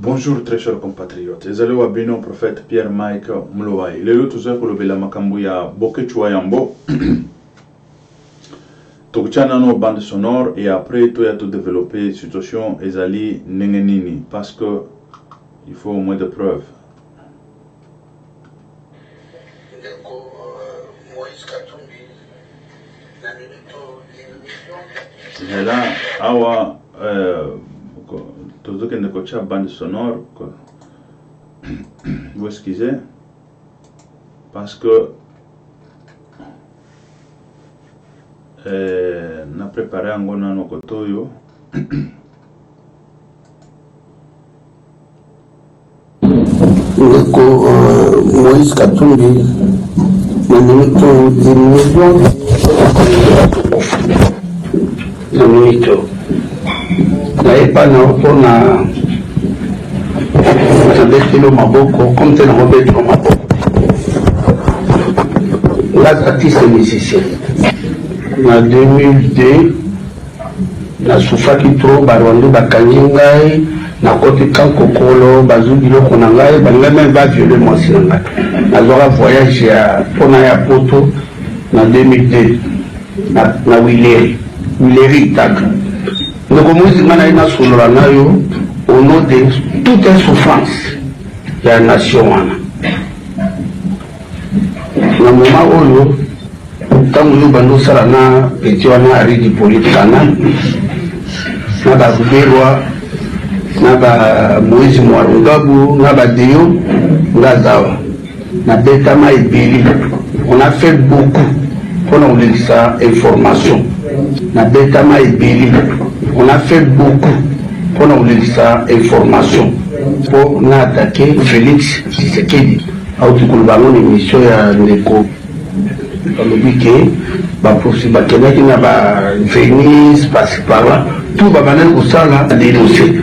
Bonjour très chers compatriotes. Ezali wa bino prophète Pierre Mike Mlowai. Lelo tuza kolobela makambo ya Bokechwa Yambo. Tokchana no bande sonore et après tout ya tout développer situation ezali nengenini parce que il faut au moins de preuves. Et là, awa tout ce qui est de bande sonore, vous excusez, parce que on a préparé un bon anneau kotoyo. Moïse Katumbi, pas pour na kilo maboko comme tel Robert maboko la artiste musicien na 2002 na sufaki trop barondo bakanyengai na côté kankokolo bazubilo kona ngai bangame ba violer moi sinanga azora voyage ya pona ya poto na 2002 na Wileri Taka. Donc, on a solo au nom de toute souffrance de la nation. Dans le moment où quand nous avons petit arrêt politique, nous avons Moïse Mouarougabu, nous on a fait beaucoup pour nous ça information. On a fait beaucoup pour nous ça information pour nous attaquer Félix Tshisekedi. Autocolbano l'émission ya Ndeko. Comme dit que possible qu'il y a Venise passe par là tout va venir pour ça là dénoncer.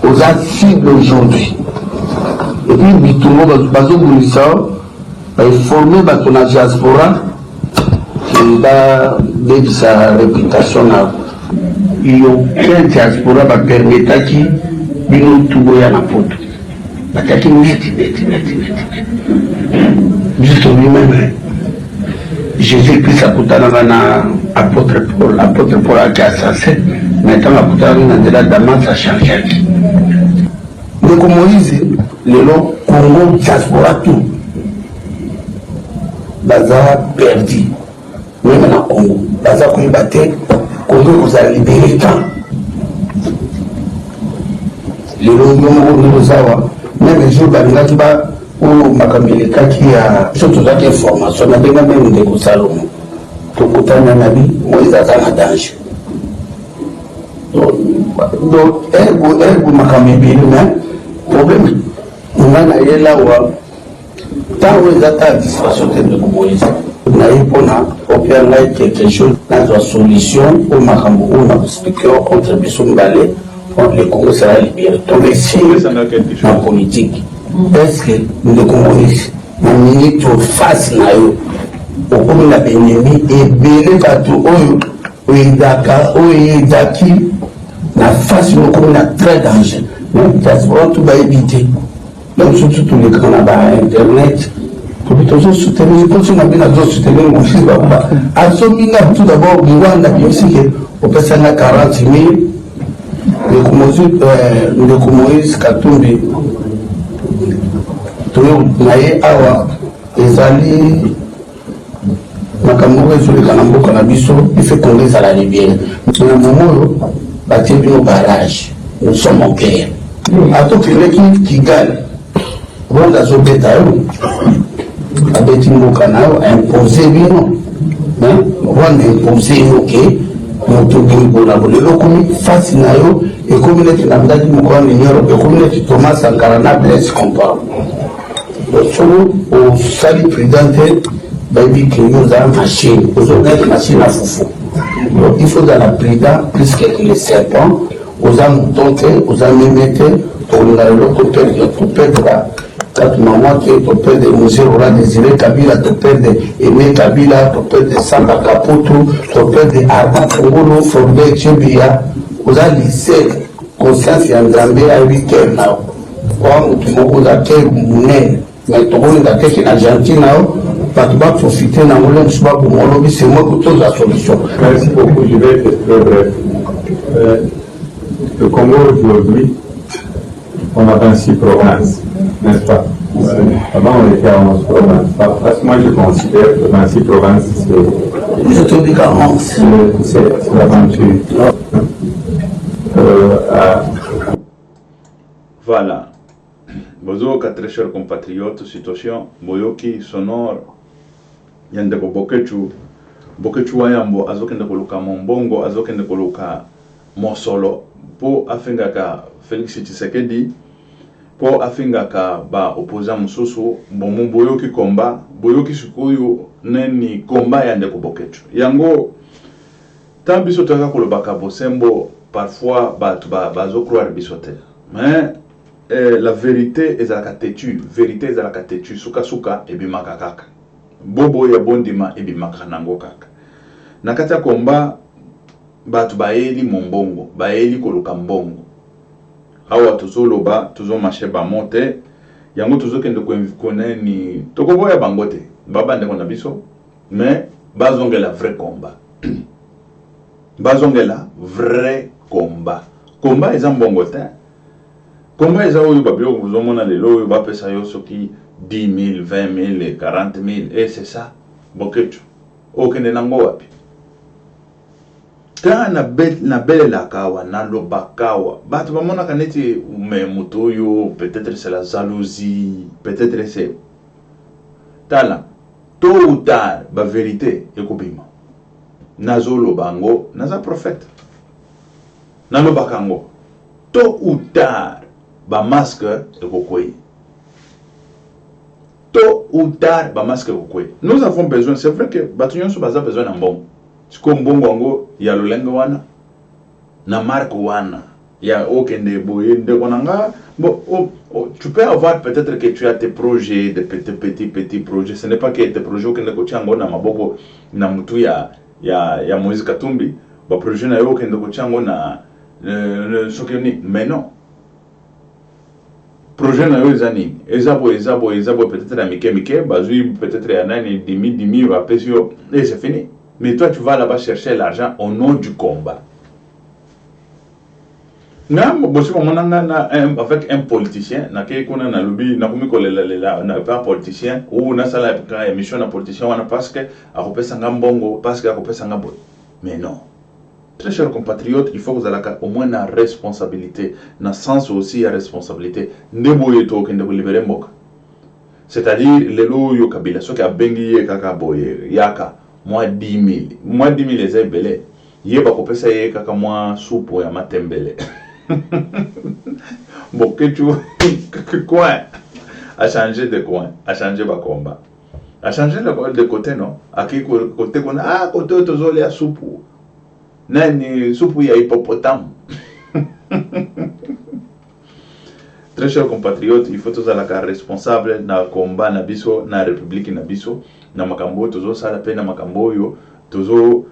Aux cibles aujourd'hui. Et puis tout le monde va se ça former la diaspora. De sa réputation, il n'y a aucun diaspora qui permet de nous trouver à la photo. Juste lui-même, Jésus-Christ a coûté l'apôtre Paul a été assassiné, maintenant la Damas a changé. Donc Moïse, le Congo diaspora tout, Baza perdu. Même dans le Congo, Baza Kouibate, Congo vous a libéré quand les Royaumes, même les jours où Makamileka qui a surtout la information, on a bien même des Salomon. Pour que tu aies un ami, moi, ils ont un danger. Donc, elle, Makamileka, problème, on a là où tant où ils attendent la distraction de Moïse. Quelque chose dans la solution au Makambo ou dans le contribution contre le Congo sera libéré. Donc ici, en politique, est-ce que nous devons nous minute face à eux au comme la ennemi et belé bateau où il Dakar où il Daki la face nous comme la très dangereux. Donc diaspora tout va éviter. Donc surtout tous les grands là-bas internet. Pour soutenir, je pense qu'on a bien soutenir mon fils. À ce moment tout d'abord, on a bien aussi qu'on peut s'en à 40 000. Le Moïse Katumbi, tout le monde awa, les alliés, Makambo sur le Kanambo Kanabiso, il fait qu'on les a la libérer. Dans le moment où, bâtir nos barrages, nous sommes en guerre. À tout l'équipe qui gagne, on a sauvé avec une canal imposé bien on imposé ok notre le locaux face na yo et comme les namdadi moko ni Europe et comme les Thomas Sankara na blesse compare solo au sali président baby que nous avons machine aujourd'hui machine à foufou donc il faut dans la président plus que les serpents aux âmes tontées aux âmes métées pour le perdre quand maman qui est ton père de Moussé Rora Désiré Kabila, ton père de Aimé Kabila, ton père de Samba Kaputu, ton père de Armand Fongolo, Fondé Tchébia, vous avez lycée, conscience ya nzambe ayebike nao oa motu moko oza te monene mais tokolinga teke na gentil nao bato baprofite nango le mosu bakoma olobi c'est moi que toza solution. Merci beaucoup, je vais être très bref. Le Congo aujourd'hui, on a 26 provinces, n'est-ce pas? Avant on était à 11 provinces. Parce que moi je considère que 26 provinces c'est l'aventure. Voilà. Bozoka, très chers compatriotes, situation Boyoki sonore yandeko bokechu wayambo azokende koluka mombongo azokende koluka mosolo po afingaka Félix Tshisekedi po afingaka ba opposant mususu bomu boyoki komba boyoki sikuyu neni komba yandeko bokechu yango tambiso toka kolobaka bosembo parfois bazo croire bisote mais la vérité est à la vérité est à la suka et bimaka kaka bobo ya bondima et bimaka nango kaka nakata komba batu baeli mombongo baeli koluka mbongo awa tozoloba tozo marché ba monte yango tozokende kone ni tokoboya bangote baba ndeko na biso mais bazongela vrai combat bazongela vrai combat eza mbongo te. Comment est-ce que vous avez les lois, vous avez 10 000, 20 000, 40 000, et c'est ça. Bokechu. Aucun n'ango wapi. Quand na belle la kawa, na loba kawa, bah tu vas m'en connaître, mais mutoyo, peut-être c'est la jalousie, peut-être c'est. Tala. Tôt ou tard, la vérité est kubima. Nazo lobango, naza prophète. Na loba kango. Tôt ou tard. Ba masque de Kokoye. Tôt ou tard, ba masque de Kokoye. Nous avons besoin, c'est vrai que Batunion a besoin d'un bon. Si comme bon wango, il y a le lengoana, na marque wana, il y a aucun déboy, de konanga. Bon, tu peux avoir peut-être que tu as tes projets, des petits projets. Ce n'est pas que tes projets que tu as en na maboko na mutu ya Moïse Katumbi. Ba projet na yo que tu as na mais non. Projet na yo zani ezabo peut-être à Mike bazui peut-être à nani dimi va pesio et c'est fini. Mais toi tu vas là-bas chercher l'argent au nom du combat. Na bosi monanga avec un politicien na ke kona na lobby na komi kolela na pas politicien ou na sala ka émission na politicien wana parce que a kopesa ngambongo parce que a kopesa ngabo. Mais non. Très chers compatriotes, il faut que vous ayez au moins la responsabilité, dans le sens aussi la responsabilité. C'est-à-dire, les lois yo kabila, ceux qui a bengi kaka boye, yaka, moi 10 000. Moi 10 000 les belé. Yeba ko pesa ye kaka moi soupe ya matembele. Bon, que tu coin a changé de coin, a changé ba combat. A changé de côté non, à qui côté qu'on a côté tozoli a soupe. Nani soupe ya hippopotame. Très chers compatriotes, il faut tous à la responsable na combat na biso na république na biso na makambo tozo sala pe na makambo yo tozo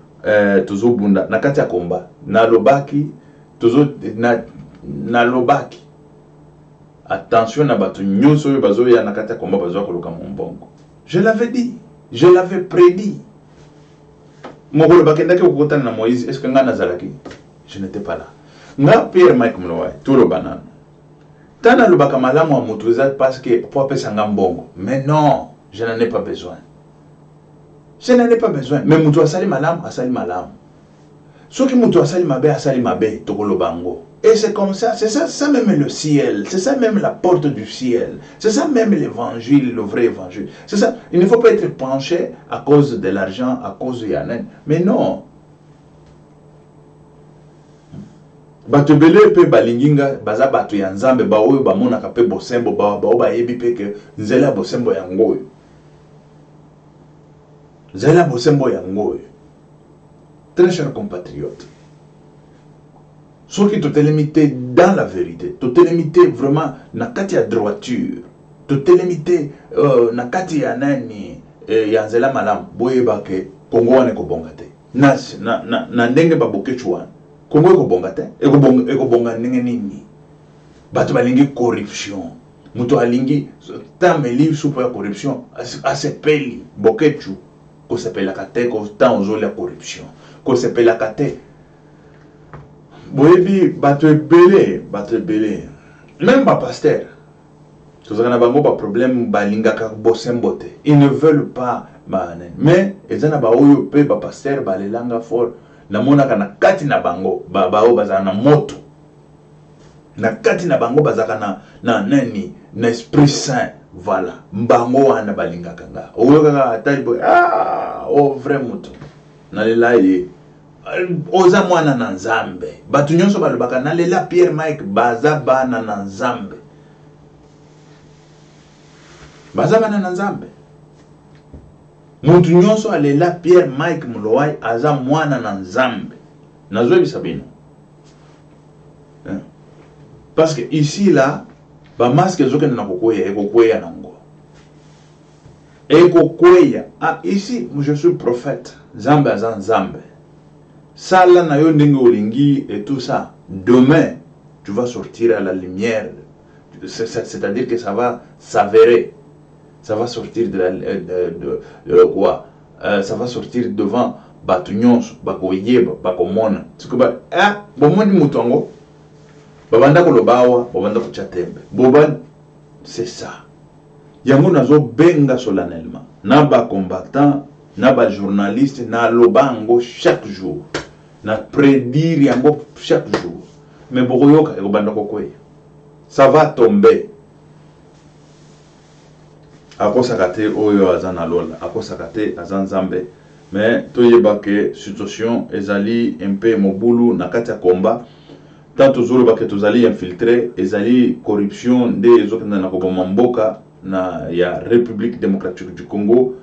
bunda na kati ya combat na lobaki tozo na lobaki attention na batu nyonso yo bazo ya na kati ya combat bazo koluka mombongo. Je l'avais dit, je l'avais prédit. Mogolo bakendaki kokotana na Moïse, est-ce que nga nazalaki? Je n'étais pas là. Nga Pierre Mike Mlowai, tout le banane. Tana le bakamalamu a motorisé parce que pour appeler ça ngambongo. Mais non, je n'en ai pas besoin. Je n'en ai pas besoin. Mais moutou asali malam, asali malam. Ce qui moutou asali mabe, asali mabe, tokolo bango. Et c'est comme ça, c'est ça même le ciel, c'est ça même la porte du ciel, c'est ça même l'évangile, le vrai évangile. C'est ça, il ne faut pas être penché à cause de l'argent, à cause de Yanen. Mais non. Bato belé pe balinginga baza bato ya nzambe ba oyo ba mona ka pe bosembo ba ba yebi pe ke nzela bosembo ya ngoyo. Nzela bosembo ya ngoyo. Très chers compatriotes. Ce qui te limité dans la vérité, te limité vraiment na kati ya droiture, te limité na kati ya nani ya nzela malam boye ba ke Kongo wane ko bongate. Na ndenge ba bokechu wana. Congo ekobonga te ekobonga ndenge nini bato balingi corruption muto alingi tameli supo ya corruption asepeli bokechu kosepelaka te kota ozoli ya corruption kosepelaka te boyebi bato ebele même bapasteur tozalaka na bango baproblème balingaka bosembo te ils ne veulent pas mais eza na baoyo mpe bapasteur balelanga fort namonaka na kati na bango bao bazala na moto na kati na bango bazaka na nani na esprit saint voilà mbango wana balingaka nga oyokaka atali boy vrai moto nalela ye oza mwana na nzambe bato nyonso balobaka nalela Pierre Mike baza bana na nzambe baza bana na nzambe mutu nyonso alela Pierre Mike Mulowai aza mwana na nzambe nazwebisa bino parce que ici là ba masque ezokende na kokweya nango ekokweya ici je suis prophète nzambe aza nzambe sala na yo ndenge olingi et tout ça demain tu vas sortir à la lumière c'est-à-dire que ça va s'avérer ça va sortir de quoi ça va sortir devant bato nyonso bakoyeba bakomona sikoba bomoni mutongo babanda kolobawa babanda kuchatembe boba c'est ça yango nazo benga solennellement na ba combattant na ba journaliste na lobango chaque jour na prédire yango chaque jour mais bokoyoka ekobanda kokweya ça va tomber akosaka te oyo aza na lola akosaka te aza nzambe mais toyeba ke situation ezali un peu mobulu na kati ya komba tant tozoloba ke tozali infiltré ezali corruption nde ezokenda na koboma mboka na ya République démocratique du Congo.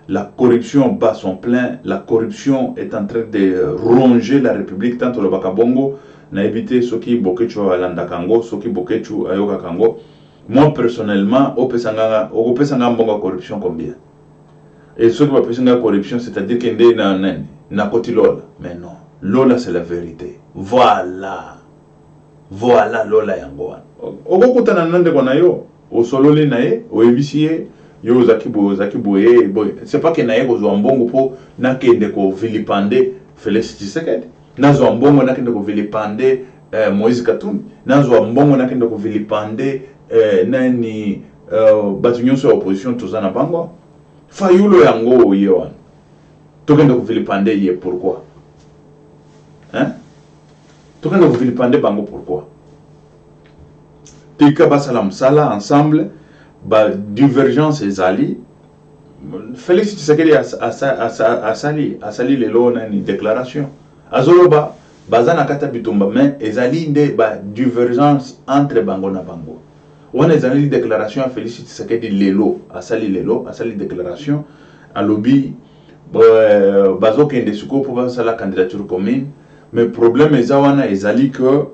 La corruption bat son plein, la corruption est en train de ronger la République tant le bakabongo na éviter ce qui bokechu alanda kango ce qui bokechu ayoka kango. Moi personnellement opesanga mbongo corruption combien et ce qui va pesanga corruption c'est-à-dire que na koti lola mais non lola c'est la vérité voilà lola yango okokutana nande kona yo osololi nae oebisie yo zaki boye c'est pas que nae kozwa mbongo po nakende ko vilipande Félix Tshisekedi nazwa mbongo nakende ko vilipande Moïse Katumbi nazwa mbongo nakende ko vilipande nani batu nyonso ya opposition tozana bango fayulo yango yewan tokende ko vilipande ye pourquoi tokende ko vilipande bango pourquoi tika basala msala ensemble ba divergence ezali Félix Tshisekedi asali lelo nani déclaration azoloba bazana kata bitumba mais ezali nde ba divergence entre bango na bango wana ezali déclaration ya Félix Tshisekedi lelo asali déclaration alobi bazokende suko po basala candidature commune mais problème ezawana ezali que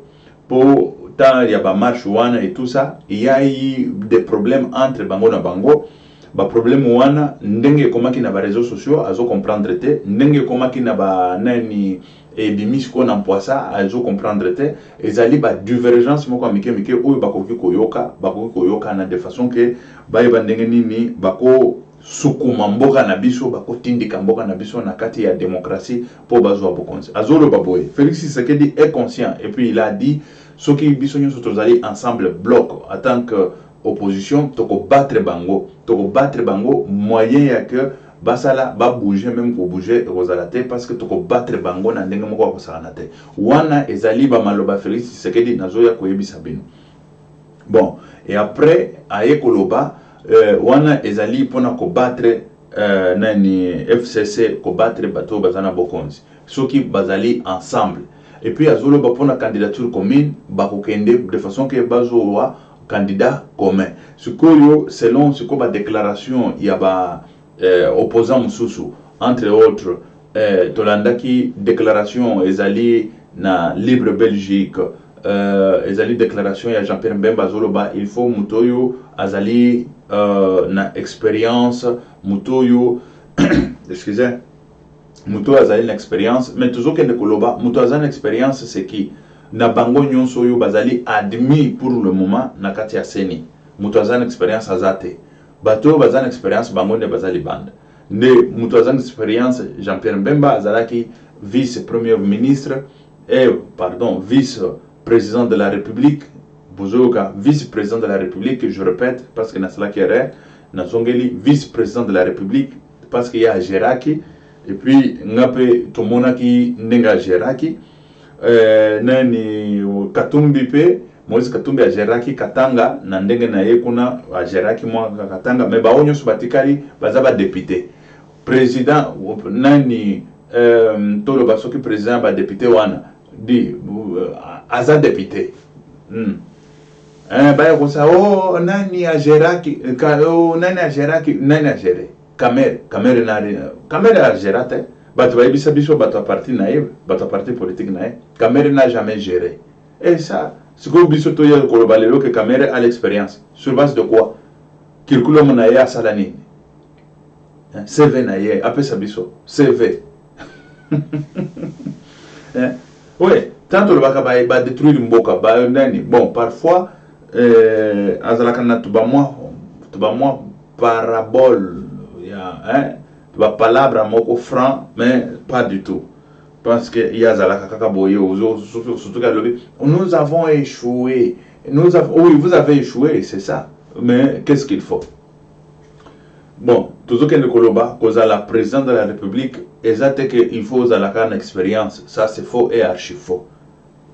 pour il y a ba marche wana et tout ça il y a eu des problèmes entre bango na bango ba problème wana ndenge komaki na ba réseaux sociaux azo comprendre te ndenge komaki na ba nani et bimis ko na mpoisa azo comprendre te ezali ba divergence moko mike oyo bakoki koyoka na de façon que ba ndenge nini bako sukuma mboka na biso bako tindika mboka na biso na kati ya démocratie po bazwa bokonzi azolo baboye Félix Tshisekedi est conscient et puis il a dit ceux qui biso nyonso tozali ensemble bloc en tant que opposition toko battre bango moyen ya que basala ba bouger même pour bouger rozalate parce que toko battre bango na ndenge moko ko sakana te wana ezali ba maloba Félix Tshisekedi nazoya koyebisa bino bon et après aye koloba wana ezali pona ko battre nani FCC ko battre bato bazana bokonzi ceux qui bazali ensemble et puis azolo ba pona candidature commune bakokende de façon que bazowa candidat commun sikoyo selon ce ko ba déclaration ya ba opposant mususu entre autres tolandaki déclaration ezali na Libre Belgique ezali déclaration ya Jean-Pierre Mbemba zoloba il faut mutoyo azali na expérience mutoyo excusez muto azali une expérience mais toujours que koloba muto azali une expérience c'est qui na bango nyonso oyo bazali admis pour le moment na kati ya seni muto azali une expérience azate bato bazali une expérience bango ne bazali bande ne muto azali une expérience Jean-Pierre Mbemba azalaki vice premier ministre vice président de la République Bozoka vice président de la République je répète parce que na cela qui est na zongeli vice président de la République parce qu'il y a Géraki et puis ngape tomonaki ndenga Géraki nani Katumbi pe Moïse Katumbi a Géraki Katanga na ndenge na ye kuna a Géraki mwa Katanga mais baonyo subatikali bazaba député président nani tolo basoki président ba député wana di aza député baya kosa nani a Géraki nani a Géraki nani a géré Kamere a géré bato bayebisa biso bato parti naïve bato parti politique naïve Kamere n'a jamais géré et ça c'est que biso to ya koloba lelo que Kamere a l'expérience sur base de quoi kirkulo mona ya salani CV na ye apesa biso CV oui tant le baka ba détruire mboka ba nani bon parfois azalaka na tuba moi parabole ya palabra moko franc mais pas du tout parce que il y a zalaka kaka boye surtout nous avons échoué oui vous avez échoué c'est ça mais qu'est-ce qu'il faut bon toujours que le koloba cause la président de la République exact que il faut zalaka une expérience ça c'est faux et archi faux.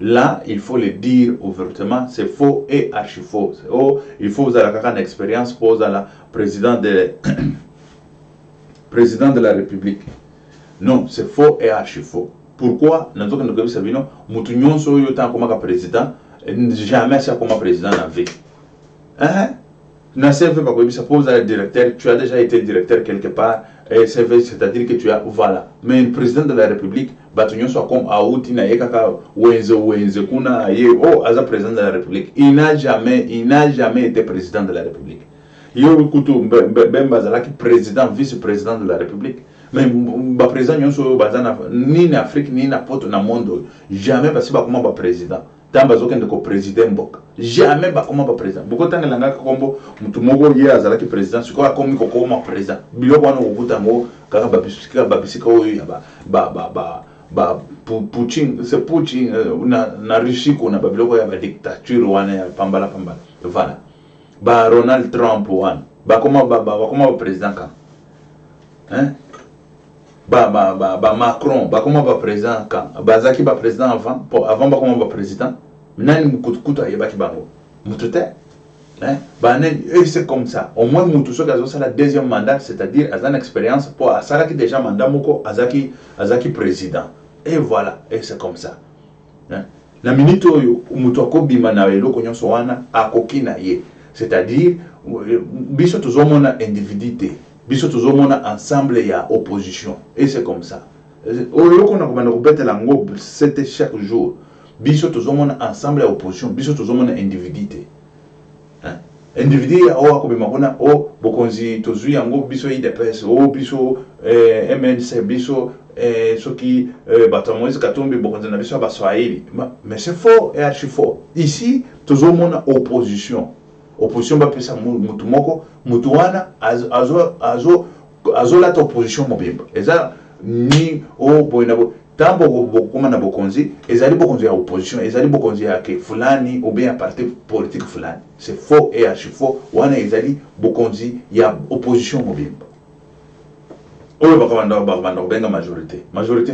Là, il faut le dire ouvertement, c'est faux et archi faux. Il faut une expérience pour la président de la République. Non, c'est faux et archi faux. Pourquoi? Nous avons dit que nous avons président, jamais ça comme président dans la vie. Directeur, tu as déjà été directeur quelque part, c'est-à-dire que tu as, voilà. Mais le président de la République, soit comme Aouti, Aza président de la République. Il n'a jamais été président de la République. Il y a président, vice-président de la République. Mais le président, ni en Afrique, ni n'importe dans le monde, jamais parce que comme président. Tant bazoken de président mbok jamais ba comment ba président beaucoup tant nga kombo mutu moko ye azalaki président siko akomi ko koma président biloko wana okuta ngo kaka babisika oyo ba Poutine c'est Poutine na Russie ko na biloko ya ba dictature wana ya pambala voilà ba Donald Trump wana ba comment président ka ba Macron ba comment ba président quand bazaki ba président avant ba comment ba président nani mukutukuta yebaki bango mutute et c'est comme ça au moins mutu so gazo sala deuxième mandat c'est-à-dire azan expérience pour asala ki déjà mandat moko azaki président et voilà et c'est comme ça na minute oyo mutu akobima na eloko nyonso wana akoki na ye c'est-à-dire biso tozomona individualité biso tozomona ensemble ya opposition et c'est comme ça oloko na komanda kobetela ngo c'était chaque jour biso tozomona ensemble ya opposition biso tozomona individualité individu ya o akobima kona o bokonzi tozui yango biso IDPS o biso MNC biso soki bato Moïse Katumbi bokonzi na biso ba Swahili mais c'est faux et archi faux ici tozomona opposition ba pesa mutu moko mutu wana azo la opposition mobimba eza ni o boinabo tambo bokoma na bokonzi ezali bokonzi ya opposition ezali bokonzi ya ke fulani ou bien parti politique fulani c'est faux et archi faux wana ezali bokonzi ya opposition mobimba oyo bakabanda benga majorité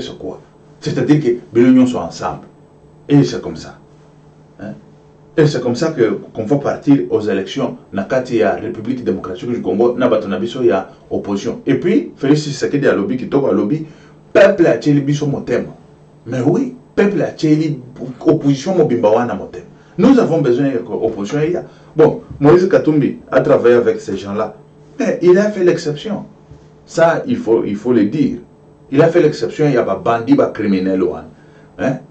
c'est quoi c'est-à-dire que l'union soit ensemble et c'est comme ça et c'est comme ça qu'on va partir aux élections na kati ya République démocratique du Congo na bato na biso ya opposition et puis Félix Tshisekedi a lobby kitoko a lobby peuple a tcheli biso motema mais oui peuple a tcheli opposition mobimba wana motema nous avons besoin d'opposition il y a bon Moïse Katumbi a travaillé avec ces gens-là mais il a fait l'exception ça il faut le dire il a fait l'exception il y a ba bandi ba criminel wana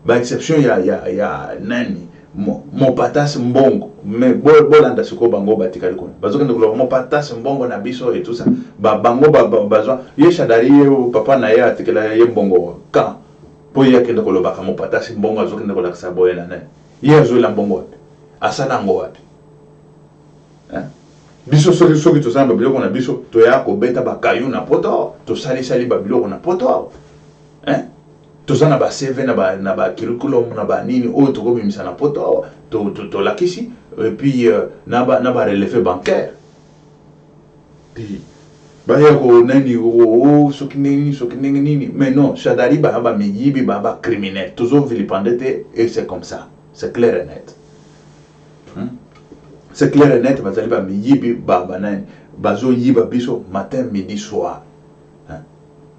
ba exception il y a nani mon patas mbongo mais bolanda siko bango batikali kono bazokende koloba mon patas mbongo na biso et tout ça bango bazwa ye shadari ye papa na ye atikela ye mbongo ka po ye kende koloba ka mon patas mbongo azokende kolakisa boye na ne ye azola mbongo wapi asala ngo wapi biso soki tozana babiloko na biso toya kobeta bakayu na poto tosalisali babiloko na poto tozana ba CV na ba curriculum na ba nini oyo tokobimisa na poto tolakisi et puis na ba relevé bancaire puis baya ko nani soki nini mais non shadari ba miyibi ba criminel toujours vilipendete et c'est comme ça c'est clair et net c'est clair et net bazali ba miyibi ba nani bazo yiba biso matin midi soir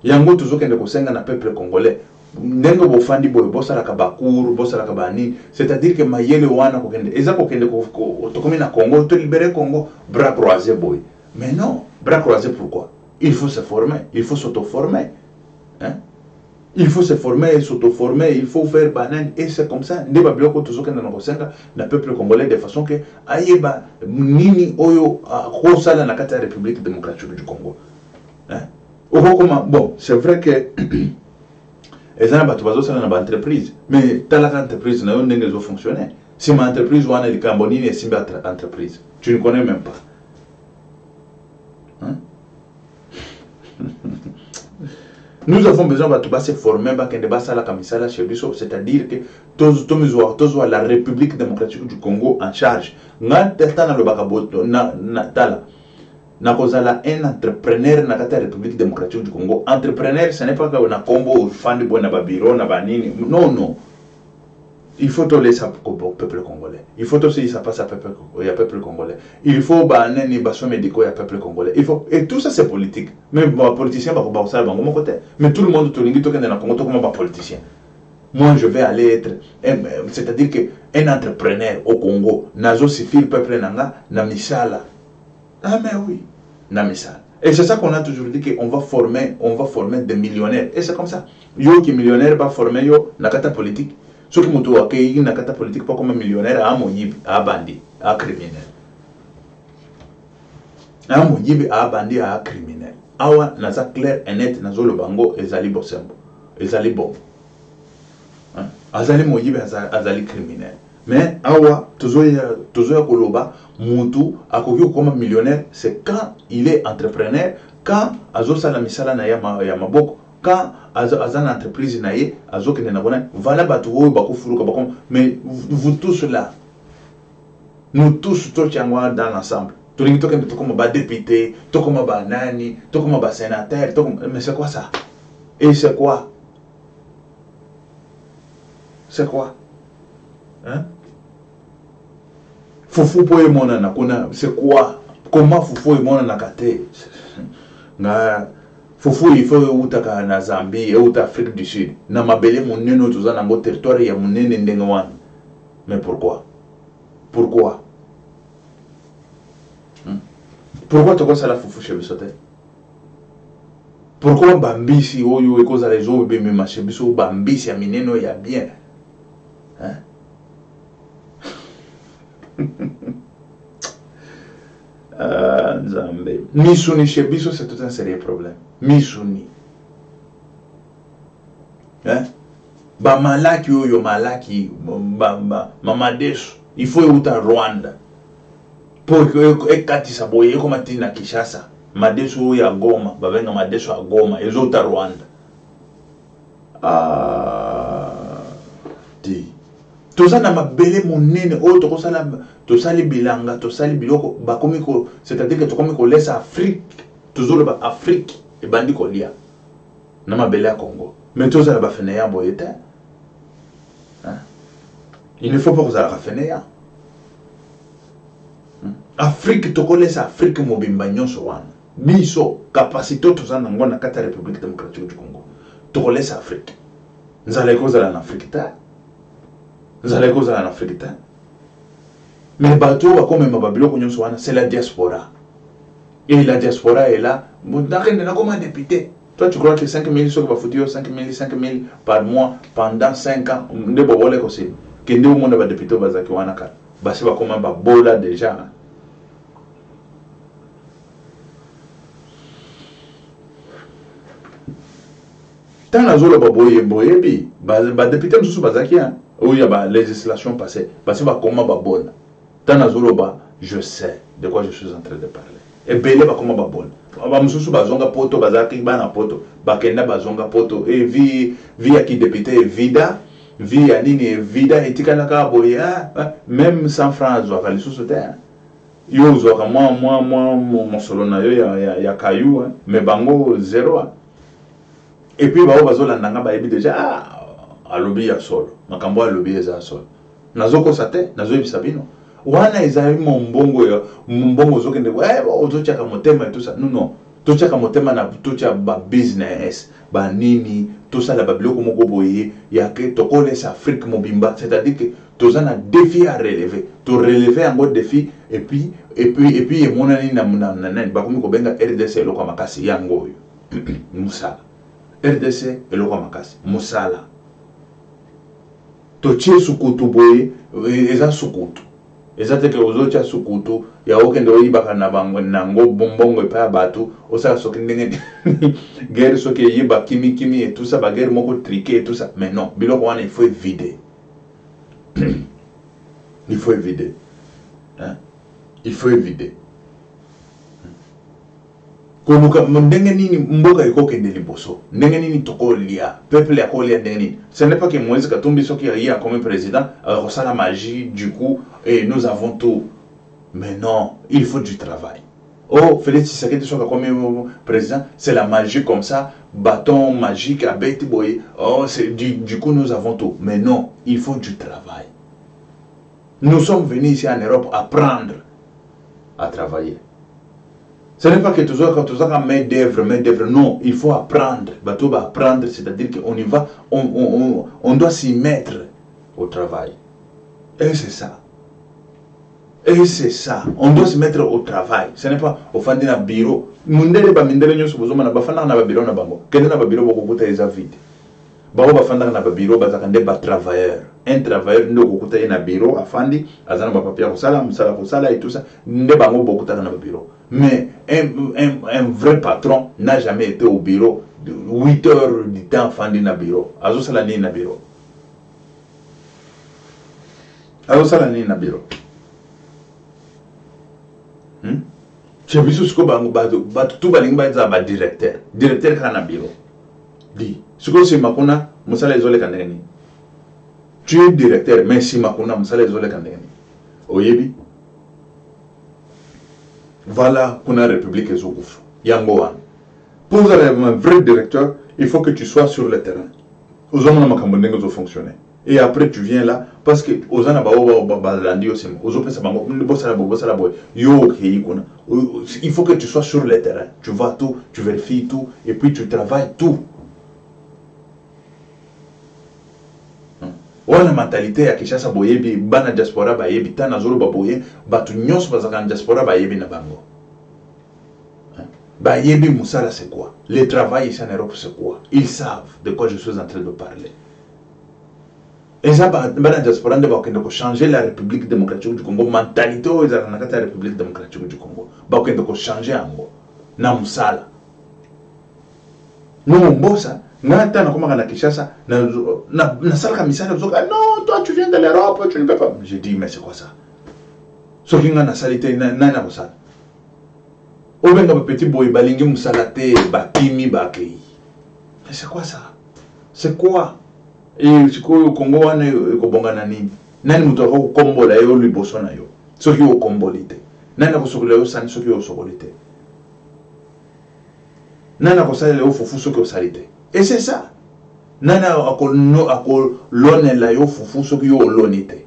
yango tozokende kosenga na peuple congolais ndenge bofandi boye bosalaka bakuru bosalaka bani c'est-à-dire que mayele wana kokende eza kokende tokomi na Congo to libérer Congo bras croisés boye mais non bras croisés pourquoi il faut se former il faut s'auto-former il faut se former et s'auto-former il faut faire banane et c'est comme ça ndeba biloko tozokende na kosenga na peuple congolais de façon que ayeba nini oyo kosala na kati ya République démocratique du Congo bon c'est vrai que ezana bato bazosala na entreprise mais talaka entreprise na yo ndenge zo fonctionner si ma entreprise wana likambo nini esimbi entreprise tu ne connais même pas nous avons besoin bato base former bakende basala kamisala chez biso c'est-à-dire que tozo la République démocratique du Congo en charge ngata na lobaka boto na tala na kozala un entrepreneur na kata République démocratique du Congo. Entrepreneur, ce n'est pas que na combo fandi bo na babiro na banini. Non. Il faut to laisser au peuple congolais. Il faut aussi ça passe à peuple congolais. Il faut banani baso médicaux à peuple congolais. Il faut et tout ça c'est politique. Même les politiciens ba ça bango mon côté. Mais tout le monde to lingi to kende na Congo to comme pas politicien. Moi je vais aller être c'est-à-dire que un entrepreneur au Congo nazo suffit peuple nanga na misala. Ah mais oui, Namisal. Et c'est ça qu'on a toujours dit qu'on va former des millionnaires. Et c'est comme ça. Yo qui millionnaire va former yo nakata politique. Ceux qui m'ont accueilli nakata politique pas comme millionnaire à moyib, à bandit, à criminel. À moyib, à bandit, à criminel. Awa naza clair et net nazo le bango ezali bosembo, ezali bon. Azali moyib, azali criminel. Mais awa tozoya koloba mutu akoki comme millionnaire c'est quand il est entrepreneur quand azosala misala na ya maboko quand azana entreprise na ye azokende na bona voilà batu oyo bakofuluka bakom mais vous tous là nous tous tochangwa dans l'ensemble tolingi tokende tokoma ba député tokoma ba nani tokoma ba sénateur mais c'est quoi ça et c'est quoi Fufu po emona na kuna c'est quoi comment fufu emona na kate nga fufu il faut utaka na Zambie ou Afrique du Sud na mabele monene toza na ngo territoire ya monene ndenge wana mais pourquoi pourquoi toko sala fufu chez biso te pourquoi bambisi oyo ekoza les eaux be me chez biso bambisi ya mineno ya bien Nzambe misuni chez biso c'est tout un sérieux problème misuni ba malaki oyo malaki mamadesu il faut uta Rwanda pour que ekatisa boye comme tina Kinshasa madesu ya Goma babenga madesu ya Goma ezota Rwanda toza na mabele monene oyo tokosala tosali bilanga tosali biloko bakomi ko c'est-à-dire que tokomi ko laisse Afrique toujours ba Afrique et bandi ko lia na mabele ya Congo mais toza la ba fene ya boyete il ne faut pas que ça la fene ya Afrique toko laisse Afrique mobimba nyonso wana biso capacité toza na ngona kata République démocratique du Congo toko laisse Afrique nzala ko za na Afrique ta nzala ko za na Afrique ta mais bateau va comme mababilo nyonso wana c'est la diaspora et la diaspora est là ndakende comme un député. Toi tu crois que 5 000 ceux qui va foutre 5 000 par mois pendant 5 ans ndebo wole ko c'est kende au monde ba député bazaki wana ka basi ba koma ba bola déjà. Tant la zone ba boye bi ba député mususu bazaki où il y a ba législation passée basi ba koma ba bola. Tant la zone ba je sais de quoi je suis en train de parler. Et belé ba koma ba bola. Ba mususu bazonga poto bazaki bana poto bakenda bazonga poto et vi ya ki député vida vi ya nini vida etikala ka boye même 100 francs zo ka lisusu te yo zo ka moi mon solo na yo ya kayu mais bango zéro. Et puis ba bazolanda nga ba yebi déjà alobi ya solo makambo alobi eza solo nazoko sate nazo yebisa bino wana ezali mbongo zokende ozochaka motema et tout ça non tochaka motema na tocha ba business ba nini tout ça la babiloko moko boye ya ke tokolesa Afrique mobimba, c'est-à-dire que toza na défi à relever to relever un gros défi et puis monani na ba komi ko benga RDC eloko makasi yango musala RDC eloko makasi musala to tie sukutu boye eza sukutu ezate ke ozocha sukutu ya okende oyibaka na bango nango bombongo epa batu osala soki ndenge guerre soki yiba kimi et tout ça ba guerre moko triqué et tout ça mais non biloko wana il faut vider il faut vider hein il faut vider koluka ndenge nini mboka ekokende liboso ndenge nini tokolia peuple akolia ndenge nini ce n'est pas que Moïse Katumbi soki ya comme président ressent la magie du coup et nous avons tout mais non il faut du travail. Oh Félix Tshisekedi soki comme président c'est la magie comme ça bâton magique à bête boy oh c'est du coup nous avons tout mais non il faut du travail. Nous sommes venus ici en Europe apprendre à travailler. Ce n'est pas que tu as main d'œuvre, non, il faut apprendre. Bateau va apprendre, c'est-à-dire qu'on y va, on doit s'y mettre au travail. Et c'est ça. Et c'est ça. On doit se mettre au travail. Ce n'est pas au fond d'un bureau. Mundele ba mindele nyoso bozoma na bafanda na ba bureau na bango. Kende na ba bureau bokuta eza vide. Ba bafanda na ba bureau bazakande ba travailleur. Un travailleur ndo kokuta na bureau afandi azana ba papier musala et tout ça. Nde bango bokuta na ba bureau. Mais un vrai patron n'a jamais été au bureau 8 heures du temps fandi na bureau. Azo sala ni na bureau. Azo sala ni na bureau. J'ai vu ce que tout baling ba za directeur kana bureau. Di. Ce que c'est makuna musala ezole kandeni. Tu es directeur mais si makuna musala ezole kandeni. Oyebi. Voilà qu'on a la République Ezogouf. Yangoan. Pour être un vrai directeur, il faut que tu sois sur le terrain. Aux hommes na makambondengo zo fonctionner. Et après tu viens là parce que aux ana ba landi aussi. Aux autres ça bango bossa la boy. Yo ki kuna. Il faut que tu sois sur le terrain. Tu vois tout, tu vérifies tout et puis tu travailles tout. Wana mentalité ya Kinshasa boyebi bana diaspora bayebi tana zolo baboye batu nyonso bazaka diaspora bayebi na bango. Bayebi musala c'est quoi? Le travail ici en Europe c'est quoi? Ils savent de quoi je suis en train de parler. Et ça bana diaspora nde bakende ko changer la République démocratique du Congo, mentalité o ezaka na kati ya République démocratique du Congo. Bakende ko changer yango na musala. Non bossa Nata na komaka na Kinshasa na salaka misala zoka non toi tu viens de l'Europe tu ne peux pas. J'ai dit mais c'est quoi ça? Soki nga na salite na ko sala. Obenga ba petit boy balingi musalate ba kimi ba kei. Mais c'est quoi ça? C'est quoi? Et siko Congo wana ko bongana nini? Nani muto ko kombola yo liboso na yo. Soki o kombolite. Nani ko sokola yo sani soki o sokolite. Nani ko sala yo fufu soki o salite. Et c'est ça. Nana ako lone la yo fufu soki yo lonite.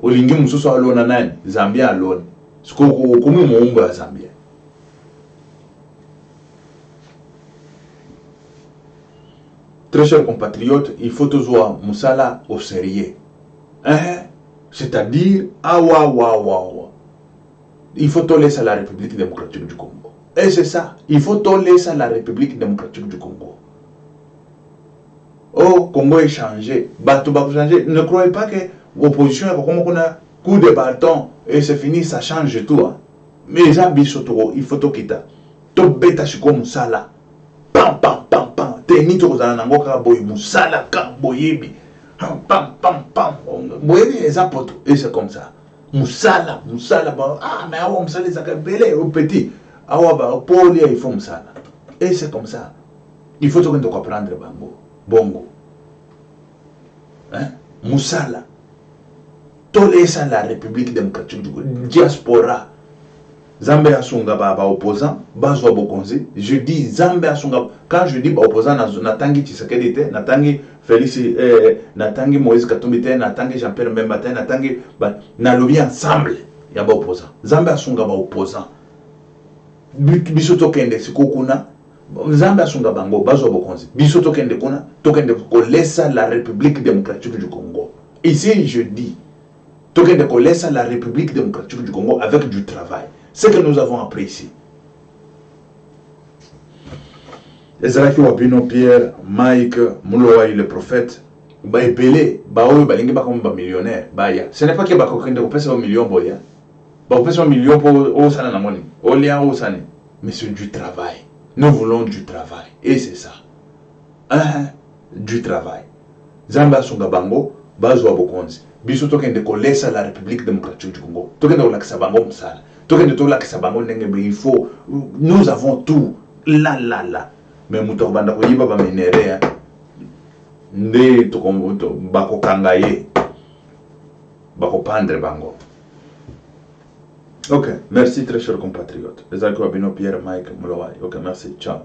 Olingi mususu alona nani? Zambia alone. Siko komi muumba ya Zambia. Très chers compatriotes, il faut toujours musala au sérieux. C'est-à-dire, il faut tolérer la République démocratique du Congo. Et c'est ça. Il faut tolérer la République démocratique du Congo. oh Congo est changé bato ba changer, ne croyez pas que l'opposition est comme on a coup de bâton et c'est fini, ça change tout hein. Mais ça biso to il faut to kita to beta shiko musala pam pam pam pam te ni to za nango ka boy musala ka boyebi pam pam pam boyebi eza poto et c'est comme ça musala ba ah mais awa musala za ka belé au petit awa ba poli il faut musala et c'est comme ça il faut to comprendre bango bongo hein musala tolesa la République démocratique du Congo diaspora Zambe asunga ba opposant bazwa bokonzi. Je dis Zambe asunga quand je dis ba opposant natangi Tshisekedi te, natangi Félix natangi Moïse Katumbi te, natangi Jean-Pierre Mbemba te, natangi na lobi ensemble ya ba opposant. Zambe asunga ba opposant. Biso tokende sikokuna Zambe asunga bango bazwa bokonzi. Biso tokende kuna tokende kolesa la République démocratique du Congo. Ici je dis tokende kolesa la République démocratique du Congo avec du travail. Ce que nous avons appris ici. Ezalaki Wabino Pierre, Mike, Moulouaï le prophète, ba epelé, ba oyo balingi ba comme ba millionnaire, ba ya. Ce n'est pas que ba kokende ko pesa 1 million boya. Ba ko pesa 1 million pour o sana na moni. O lia o sane. Mais c'est du travail. Nous voulons du travail et c'est ça. Du travail. Zamba sunga bango, bazwa bokonzi. Biso tokende ko lesa la République démocratique du Congo. Tokende ko lakisa bango msala. Il faut, nous avons tout là. Mais nous avons bango. Ok, merci très chers compatriotes. Les Pierre, Mike, Moulawai. Ok, merci, ciao.